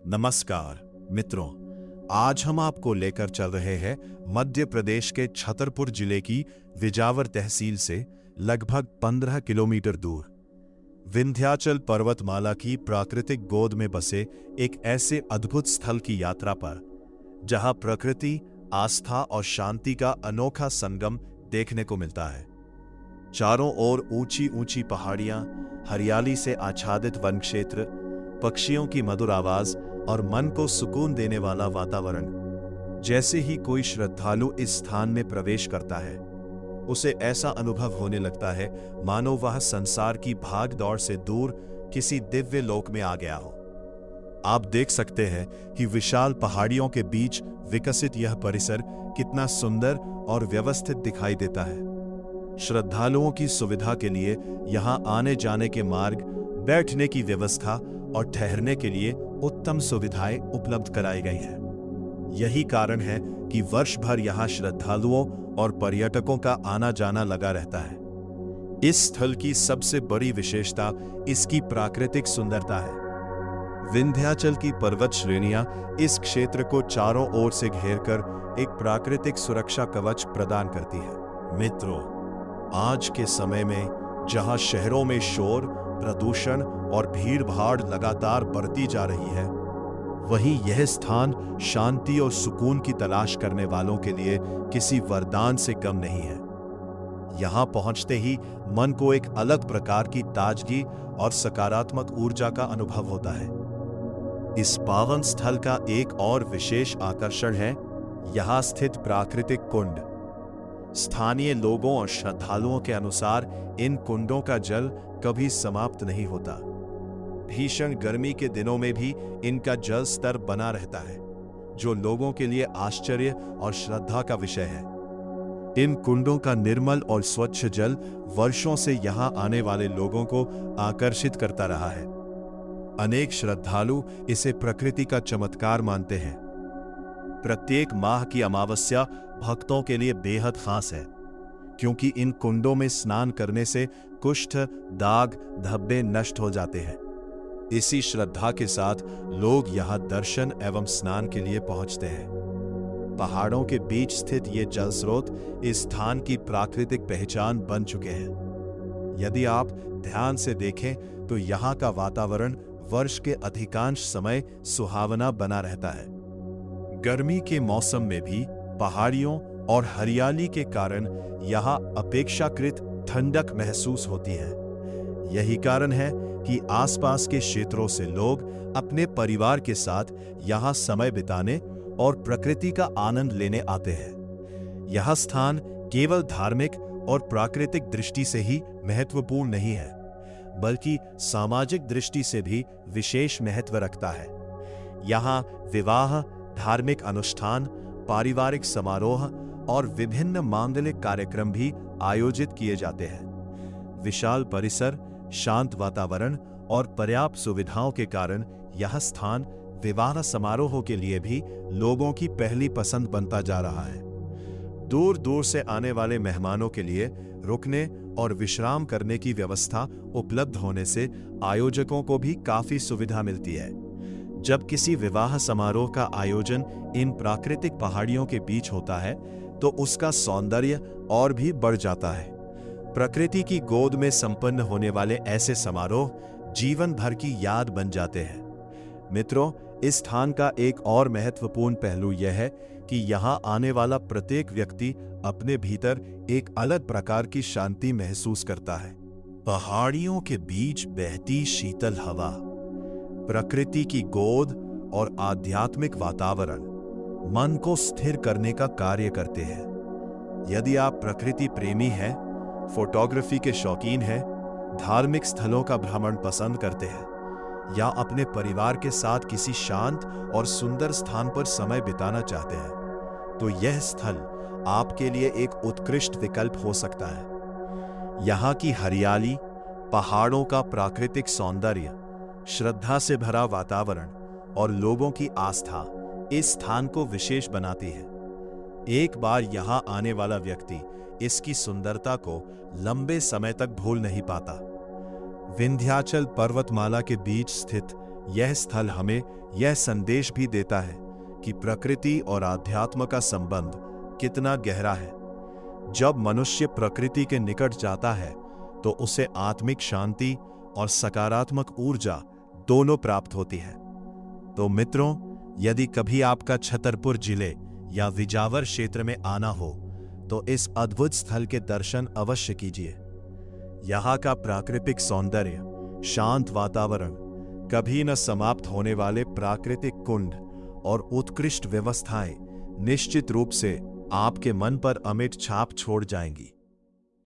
नमस्कार मित्रों, आज हम आपको लेकर चल रहे हैं मध्य प्रदेश के छतरपुर जिले की विजावर तहसील से लगभग 15 किलोमीटर दूर विंध्याचल पर्वतमाला की प्राकृतिक गोद में बसे एक ऐसे अद्भुत स्थल की यात्रा पर, जहां प्रकृति, आस्था और शांति का अनोखा संगम देखने को मिलता है। चारों ओर ऊंची ऊंची पहाड़ियां, हरियाली से आच्छादित वन क्षेत्र, पक्षियों की मधुर आवाज और मन को सुकून देने वाला वातावरण। जैसे ही कोई श्रद्धालु इस स्थान में प्रवेश करता है, उसे ऐसा अनुभव होने लगता है मानो वह संसार की भाग दौड़ से दूर किसी दिव्य लोक में आ गया हो। आप देख सकते हैं कि विशाल पहाड़ियों के बीच विकसित यह परिसर कितना सुंदर और व्यवस्थित दिखाई देता है। श्रद्धालुओं की सुविधा के लिए यहाँ आने जाने के मार्ग, बैठने की व्यवस्था और ठहरने के लिए उत्तम सुविधाएं उपलब्ध कराई गई हैं। यही कारण है कि वर्ष भर यहाँ श्रद्धालुओं और पर्यटकों का आना जाना लगा रहता है। इस स्थल की सबसे बड़ी विशेषता इसकी प्राकृतिक सुंदरता है। विंध्याचल की पर्वत श्रेणियां इस क्षेत्र को चारों ओर से घेरकर एक प्राकृतिक सुरक्षा कवच प्रदान करती है। मित्रों, आज के समय में जहां शहरों में शोर, प्रदूषण और भीड़-भाड़ लगातार बढ़ती जा रही है, वहीं यह स्थान शांति और सुकून की तलाश करने वालों के लिए किसी वरदान से कम नहीं है। यहां पहुंचते ही मन को एक अलग प्रकार की ताजगी और सकारात्मक ऊर्जा का अनुभव होता है। इस पावन स्थल का एक और विशेष आकर्षण है यहां स्थित प्राकृतिक कुंड। स्थानीय लोगों और श्रद्धालुओं के अनुसार इन कुंडों का जल कभी समाप्त नहीं होता। भीषण गर्मी के दिनों में भी इनका जल स्तर बना रहता है, जो लोगों के लिए आश्चर्य और श्रद्धा का विषय है। इन कुंडों का निर्मल और स्वच्छ जल वर्षों से यहां आने वाले लोगों को आकर्षित करता रहा है। अनेक श्रद्धालु इसे प्रकृति का चमत्कार मानते हैं। प्रत्येक माह की अमावस्या भक्तों के लिए बेहद खास है, क्योंकि इन कुंडों में स्नान करने से कुष्ठ, दाग, धब्बे नष्ट हो जाते हैं। इसी श्रद्धा के साथ लोग यहां दर्शन एवं स्नान के लिए पहुंचते हैं। पहाड़ों के बीच स्थित ये जल स्रोत इस स्थान की प्राकृतिक पहचान बन चुके हैं। यदि आप ध्यान से देखें तो यहां का वातावरण वर्ष के अधिकांश समय सुहावना बना रहता है। गर्मी के मौसम में भी पहाड़ियों और हरियाली के कारण यहां अपेक्षाकृत ठंडक महसूस होती है। यही कारण है कि आसपास के क्षेत्रों से लोग अपने परिवार के साथ यहां समय बिताने और प्रकृति का आनंद लेने आते हैं। यह स्थान केवल धार्मिक और प्राकृतिक दृष्टि से ही महत्वपूर्ण नहीं है, बल्कि सामाजिक दृष्टि से भी विशेष महत्व रखता है। यहां विवाह, धार्मिक अनुष्ठान, पारिवारिक समारोह और विभिन्न मांगलिक कार्यक्रम भी आयोजित किए जाते हैं। विशाल परिसर, शांत वातावरण और पर्याप्त सुविधाओं के कारण यह स्थान विवाह समारोहों के लिए भी लोगों की पहली पसंद बनता जा रहा है। दूर दूर से आने वाले मेहमानों के लिए रुकने और विश्राम करने की व्यवस्था उपलब्ध होने से आयोजकों को भी काफी सुविधा मिलती है। जब किसी विवाह समारोह का आयोजन इन प्राकृतिक पहाड़ियों के बीच होता है, तो उसका सौंदर्य और भी बढ़ जाता है। प्रकृति की गोद में संपन्न होने वाले ऐसे समारोह जीवन भर की याद बन जाते हैं। मित्रों, इस स्थान का एक और महत्वपूर्ण पहलू यह है कि यहाँ आने वाला प्रत्येक व्यक्ति अपने भीतर एक अलग प्रकार की शांति महसूस करता है। पहाड़ियों के बीच बहती शीतल हवा, प्रकृति की गोद और आध्यात्मिक वातावरण मन को स्थिर करने का कार्य करते हैं। यदि आप प्रकृति प्रेमी हैं, फोटोग्राफी के शौकीन हैं, धार्मिक स्थलों का भ्रमण पसंद करते हैं, या अपने परिवार के साथ किसी शांत और सुंदर स्थान पर समय बिताना चाहते हैं, तो यह स्थल आपके लिए एक उत्कृष्ट विकल्प हो सकता है। यहाँ की हरियाली, पहाड़ों का प्राकृतिक सौंदर्य, श्रद्धा से भरा वातावरण और लोगों की आस्था इस स्थान को विशेष बनाती है। एक बार यहाँ आने वाला व्यक्ति इसकी सुंदरता को लंबे समय तक भूल नहीं पाता। विंध्याचल पर्वतमाला के बीच स्थित यह स्थल हमें यह संदेश भी देता है कि प्रकृति और आध्यात्म का संबंध कितना गहरा है। जब मनुष्य प्रकृति के निकट जाता है तो उसे आत्मिक शांति और सकारात्मक ऊर्जा दोनों प्राप्त होती है। तो मित्रों, यदि कभी आपका छतरपुर जिले या विजावर क्षेत्र में आना हो तो इस अद्भुत स्थल के दर्शन अवश्य कीजिए। यहाँ का प्राकृतिक सौंदर्य, शांत वातावरण, कभी न समाप्त होने वाले प्राकृतिक कुंड और उत्कृष्ट व्यवस्थाएं निश्चित रूप से आपके मन पर अमिट छाप छोड़ जाएंगी।